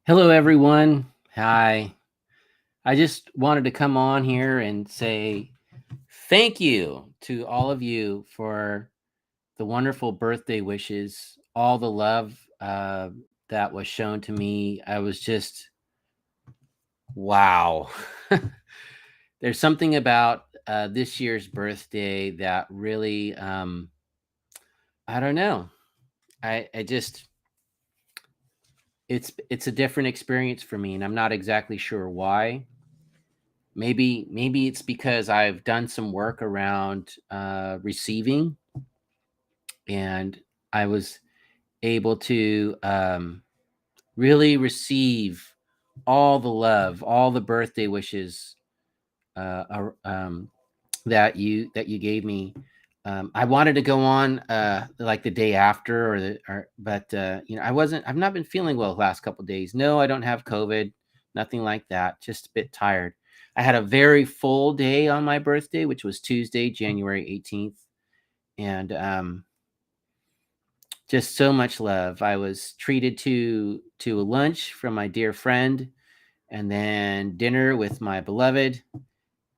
Hello, everyone. Hi. I just wanted to come on here and say thank you to all of you for the wonderful birthday wishes, all the love that was shown to me. I was just, wow. There's something about this year's birthday that really, I don't know. I just, it's a different experience for me, and I'm not exactly sure why. Maybe it's because I've done some work around receiving, and I was able to really receive all the love, all the birthday wishes that you gave me. I wanted to go on like the day after, but I've not been feeling well the last couple of days. No, I don't have COVID, nothing like that. Just a bit tired. I had a very full day on my birthday, which was Tuesday, January 18th, and just so much love. I was treated to a lunch from my dear friend, and then dinner with my beloved,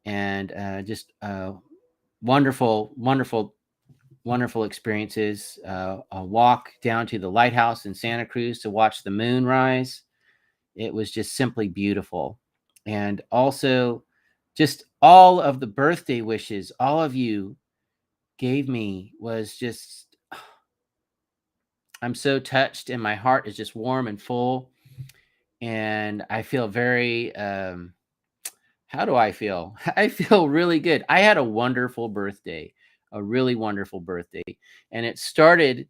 and just wonderful, wonderful, wonderful experiences. A walk down to the lighthouse in Santa Cruz to watch the moon rise. It was just simply beautiful. And also, just all of the birthday wishes all of you gave me was just, I'm so touched, and my heart is just warm and full. And I feel very, how do I feel? I feel really good. I had a wonderful birthday, a really wonderful birthday, and it started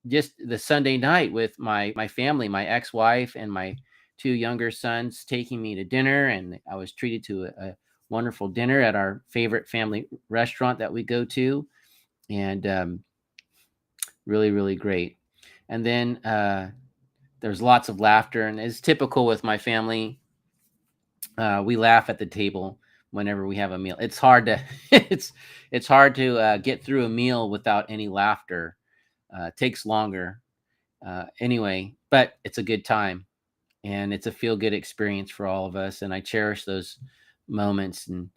just the Sunday night with my family, my ex-wife and my two younger sons taking me to dinner, and I was treated to a wonderful dinner at our favorite family restaurant that we go to, and really really great. And then there's lots of laughter, and it's typical with my family. We laugh at the table whenever we have a meal. It's hard to it's hard to get through a meal without any laughter. It takes longer anyway, but it's a good time, and it's a feel good experience for all of us. And I cherish those moments, and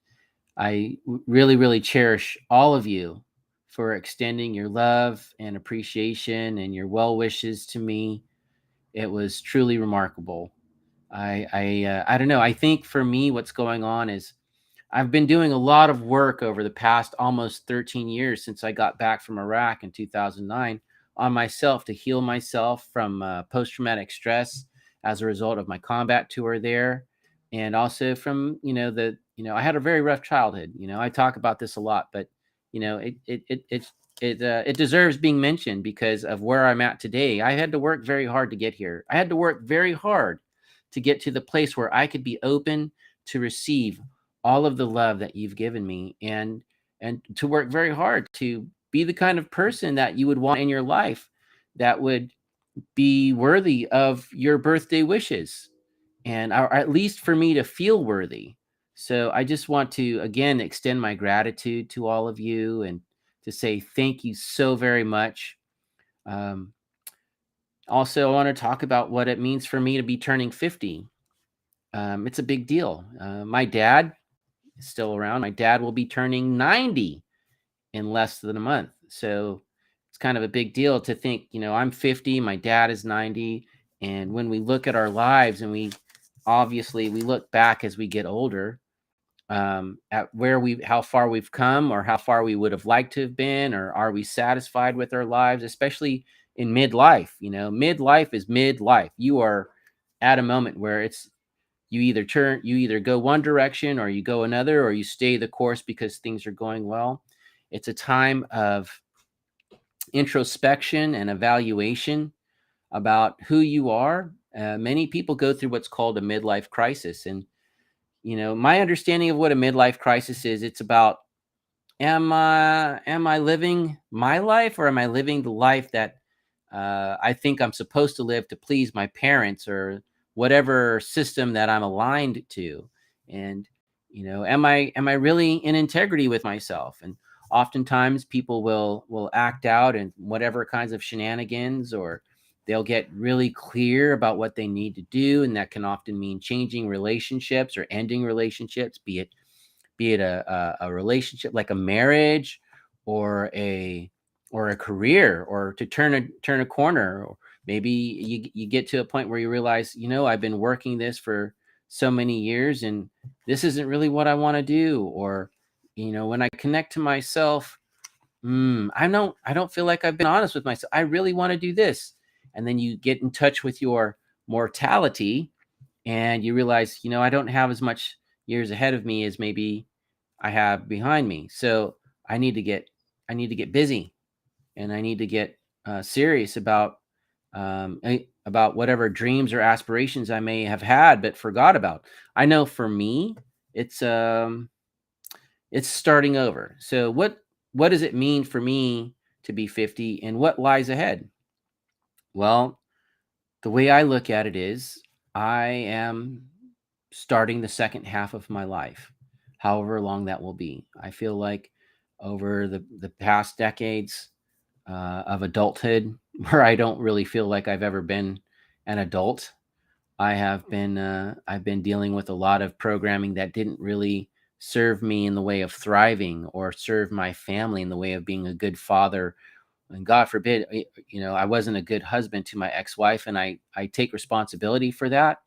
really really cherish all of you for extending your love and appreciation and your well wishes to me. It was truly remarkable. I don't know. I think for me, what's going on is I've been doing a lot of work over the past almost 13 years since I got back from Iraq in 2009 on myself to heal myself from post traumatic stress as a result of my combat tour there, and also from I had a very rough childhood. I talk about this a lot, but it deserves being mentioned because of where I'm at today. I had to work very hard to get here. I had to work very hard to get to the place where I could be open to receive all of the love that you've given me, and to work very hard to be the kind of person that you would want in your life, that would be worthy of your birthday wishes, and or at least for me to feel worthy. So I just want to again extend my gratitude to all of you, and to say thank you so very much. um, Also, I want to talk about what it means for me to be turning 50. It's a big deal. My dad is still around. My dad will be turning 90 in less than a month. So it's kind of a big deal to think, I'm 50, my dad is 90. And when we look at our lives, and we look back as we get older, at how far we've come, or how far we would have liked to have been, or are we satisfied with our lives, especially in midlife. Midlife is midlife. You are at a moment where you either go one direction, or you go another, or you stay the course because things are going well. It's a time of introspection and evaluation about who you are. Many people go through what's called a midlife crisis, and my understanding of what a midlife crisis is, it's about, am I living my life, or am I living the life that I think I'm supposed to live to please my parents, or whatever system that I'm aligned to? And am I really in integrity with myself? And oftentimes people will act out in whatever kinds of shenanigans, or They'll get really clear about what they need to do, and that can often mean changing relationships or ending relationships, be it a relationship like a marriage, or a career, or to turn a corner. Or maybe you get to a point where you realize, I've been working this for so many years, and this isn't really what I want to do. Or when I connect to myself, I don't feel like I've been honest with myself. I really want to do this. And then you get in touch with your mortality, and you realize, I don't have as much years ahead of me as maybe I have behind me. So I need to get I need to get busy, and I need to get serious about whatever dreams or aspirations I may have had but forgot about. I know for me, it's it's starting over. So what does it mean for me to be 50, and what lies ahead? Well, the way I look at it is, I am starting the second half of my life, however long that will be. I feel like over the past decades of adulthood, where I don't really feel like I've ever been an adult, I've been dealing with a lot of programming that didn't really serve me in the way of thriving, or serve my family in the way of being a good father. And God forbid, I wasn't a good husband to my ex-wife, and I take responsibility for that.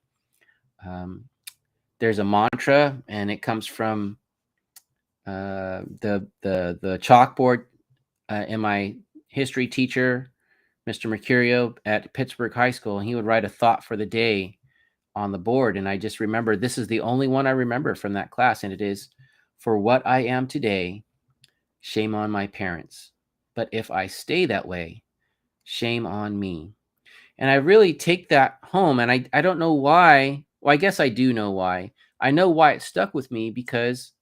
Um, there's a mantra, and it comes from the chalkboard in my history teacher, Mr. Mercurio at Pittsburgh High School, and he would write a thought for the day on the board. And I just remember, this is the only one I remember from that class, and it is, "For what I am today, shame on my parents. But if I stay that way, shame on me." And I really take that home, and I don't know why. Well, I guess I do know why. I know why it stuck with me, because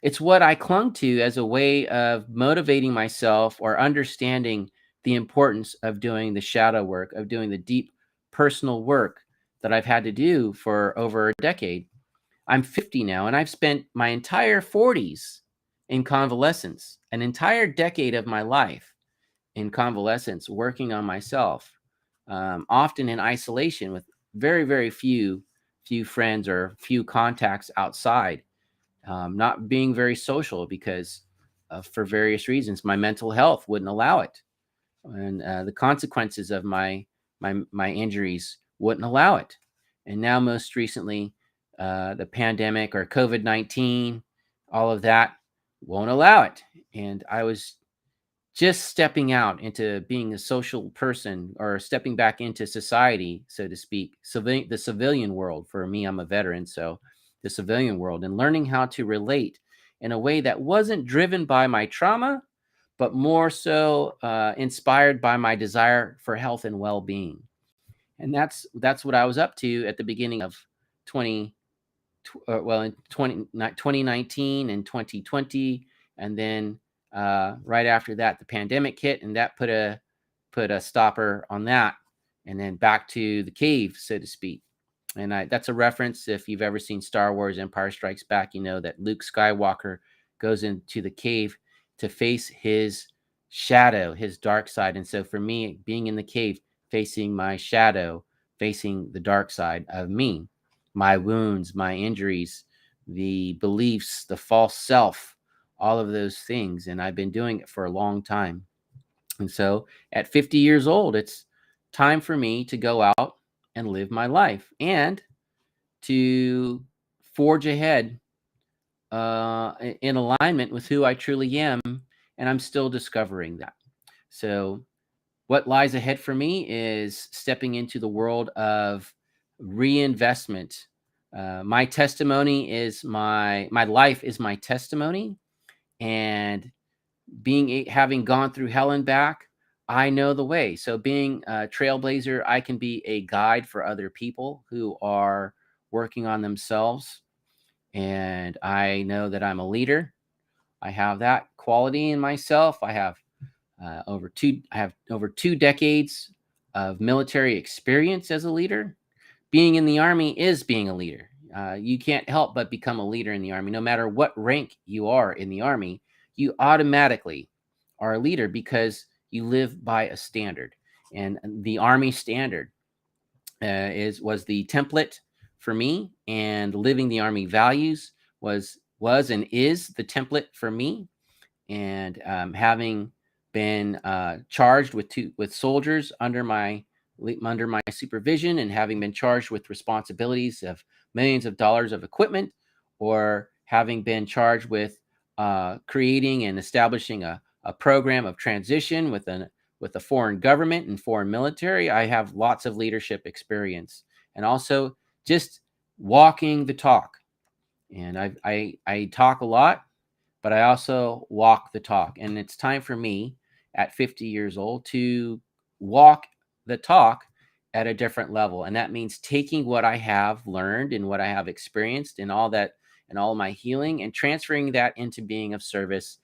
it's what I clung to as a way of motivating myself, or understanding the importance of doing the shadow work, of doing the deep personal work that I've had to do for over a decade. I'm 50 now, and I've spent my entire 40s in convalescence, an entire decade of my life in convalescence, working on myself, often in isolation, with very, very few friends or few contacts outside, not being very social, because for various reasons my mental health wouldn't allow it, and the consequences of my injuries wouldn't allow it. And now, most recently, the pandemic, or COVID-19, all of that won't allow it. And I was just stepping out into being a social person, or stepping back into society, so to speak, the civilian world. For me, I'm a veteran, so the civilian world, and learning how to relate in a way that wasn't driven by my trauma, but more so inspired by my desire for health and well-being. And that's what I was up to at the beginning of 20 well, in 2019 and 2020. And then right after that, the pandemic hit, and that put a stopper on that. And then back to the cave, so to speak. And that's a reference. If you've ever seen Star Wars Empire Strikes Back, you know that Luke Skywalker goes into the cave to face his shadow, his dark side. And so for me, being in the cave, facing my shadow, facing the dark side of me, my wounds, my injuries, the beliefs, the false self, all of those things. And I've been doing it for a long time. And so at 50 years old, it's time for me to go out and live my life, and to forge ahead in alignment with who I truly am. And I'm still discovering that. So what lies ahead for me is stepping into the world of reinvestment. My testimony is my life is my testimony, and having gone through hell and back, I know the way. So being a trailblazer, I can be a guide for other people who are working on themselves, and I know that I'm a leader. I have that quality in myself. I have over 2 decades of military experience as a leader. Being in the Army is being a leader. You can't help but become a leader in the Army. No matter what rank you are in the Army, you automatically are a leader, because you live by a standard. And the Army Standard was the template for me, and living the Army values was and is the template for me. And having been charged with soldiers under my supervision, and having been charged with responsibilities of millions of dollars of equipment, or having been charged with creating and establishing a program of transition with a foreign government and foreign military, I have lots of leadership experience, and also just walking the talk. And I talk a lot, but I also walk the talk. And it's time for me at 50 years old to walk the talk at a different level. And that means taking what I have learned and what I have experienced and all that and all my healing, and transferring that into being of service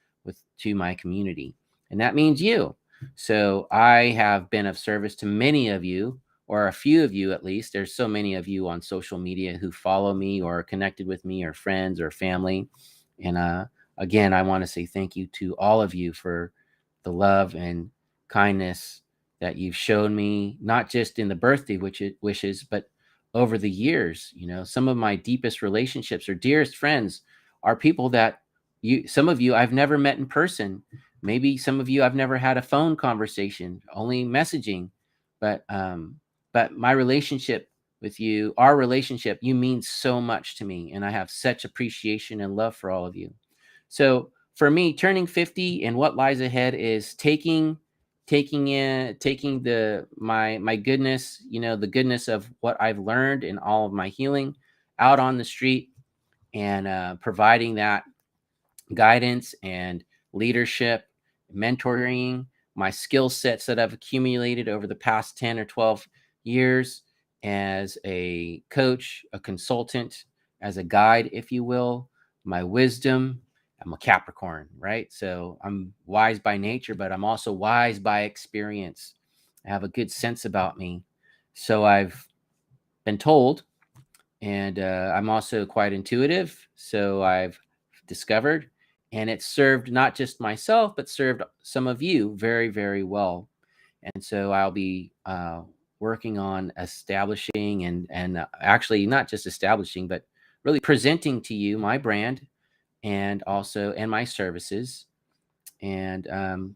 to my community. And that means you. So I have been of service to many of you, or a few of you at least. There's so many of you on social media who follow me or are connected with me, or friends or family. And again, I want to say thank you to all of you for the love and kindness that you've shown me, not just in the birthday wishes, but over the years. Some of my deepest relationships or dearest friends are people that some of you I've never met in person. Maybe some of you I've never had a phone conversation, only messaging. But my relationship with you, our relationship, you mean so much to me, and I have such appreciation and love for all of you. So for me, turning 50 and what lies ahead is taking my goodness, the goodness of what I've learned in all of my healing, out on the street, and providing that guidance and leadership, mentoring, my skill sets that I've accumulated over the past 10 or 12 years as a coach, a consultant, as a guide, if you will, my wisdom. I'm a Capricorn, right? So I'm wise by nature, but I'm also wise by experience. I have a good sense about me. So I've been told, and I'm also quite intuitive. So I've discovered, and it served not just myself, but served some of you very, very well. And so I'll be working on establishing and actually not just establishing, but really presenting to you my brand, and my services, and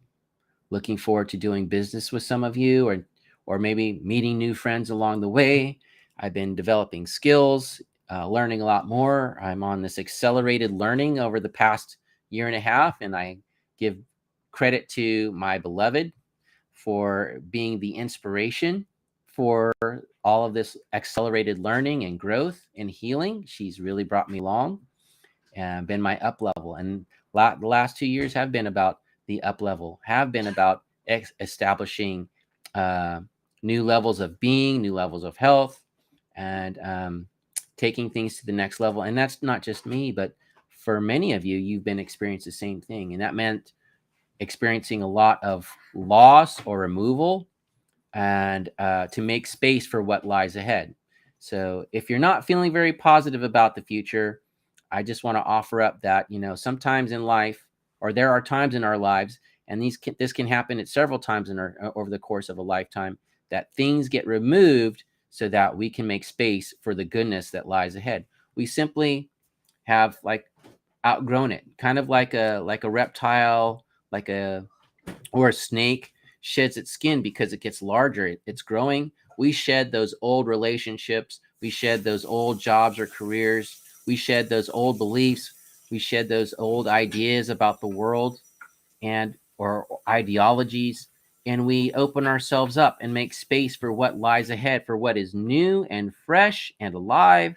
looking forward to doing business with some of you, or maybe meeting new friends along the way. I've been developing skills, learning a lot more. I'm on this accelerated learning over the past year and a half, and I give credit to my beloved for being the inspiration for all of this accelerated learning and growth and healing. She's really brought me along and been my up level. And the last 2 years have been about the up level, have been about establishing uh, new levels of being, new levels of health, and taking things to the next level. And that's not just me, but for many of you, you've been experiencing the same thing. And that meant experiencing a lot of loss or removal, and to make space for what lies ahead. So if you're not feeling very positive about the future, I just want to offer up that, sometimes in life, or there are times in our lives, and this can happen at several times over the course of a lifetime, that things get removed so that we can make space for the goodness that lies ahead. We simply have outgrown it, kind of like a reptile, or a snake sheds its skin because it gets larger. It's growing. We shed those old relationships. We shed those old jobs or careers. We shed those old beliefs. We shed those old ideas about the world or ideologies. And we open ourselves up and make space for what lies ahead, for what is new and fresh and alive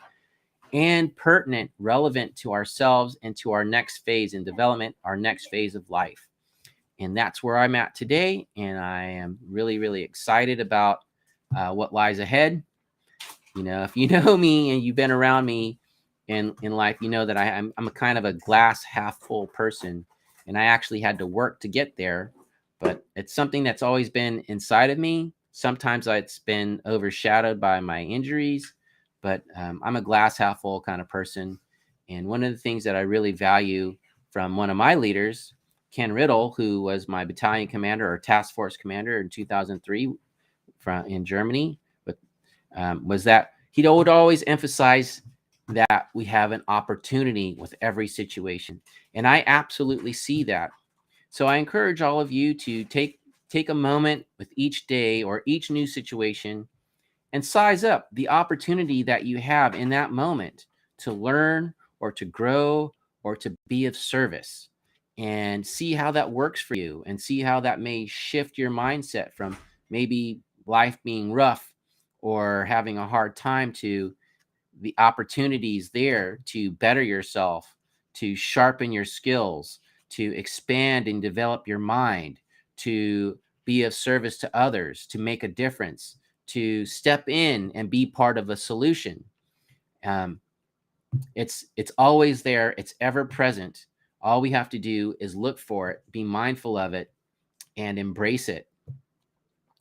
and pertinent, relevant to ourselves and to our next phase in development, our next phase of life. And that's where I'm at today. And I am really, really excited about what lies ahead. If you know me and you've been around me in life, you know that I'm a kind of a glass half full person. And I actually had to work to get there. But it's something that's always been inside of me. Sometimes it's been overshadowed by my injuries. But I'm a glass half full kind of person. And one of the things that I really value from one of my leaders, Ken Riddle, who was my battalion commander or task force commander in 2003, in Germany, but was that he would always emphasize that we have an opportunity with every situation, and I absolutely see that. So I encourage all of you to take a moment with each day or each new situation and size up the opportunity that you have in that moment to learn or to grow or to be of service, and see how that works for you, and see how that may shift your mindset from maybe life being rough or having a hard time to the opportunities there to better yourself, to sharpen your skills, to expand and develop your mind, to be of service to others, to make a difference, to step in and be part of a solution. Um, it's always there. It's ever present. All we have to do is look for it, be mindful of it, and embrace it.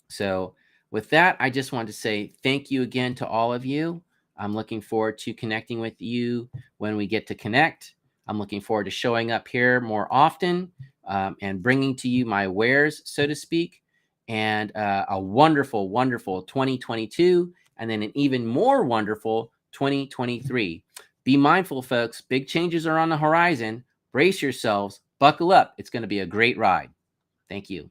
So, with that, I just want to say thank you again to all of you. I'm looking forward to connecting with you when we get to connect. I'm looking forward to showing up here more often, and bringing to you my wares, so to speak, and a wonderful, wonderful 2022, and then an even more wonderful 2023. Be mindful, folks. Big changes are on the horizon. Brace yourselves. Buckle up. It's going to be a great ride. Thank you.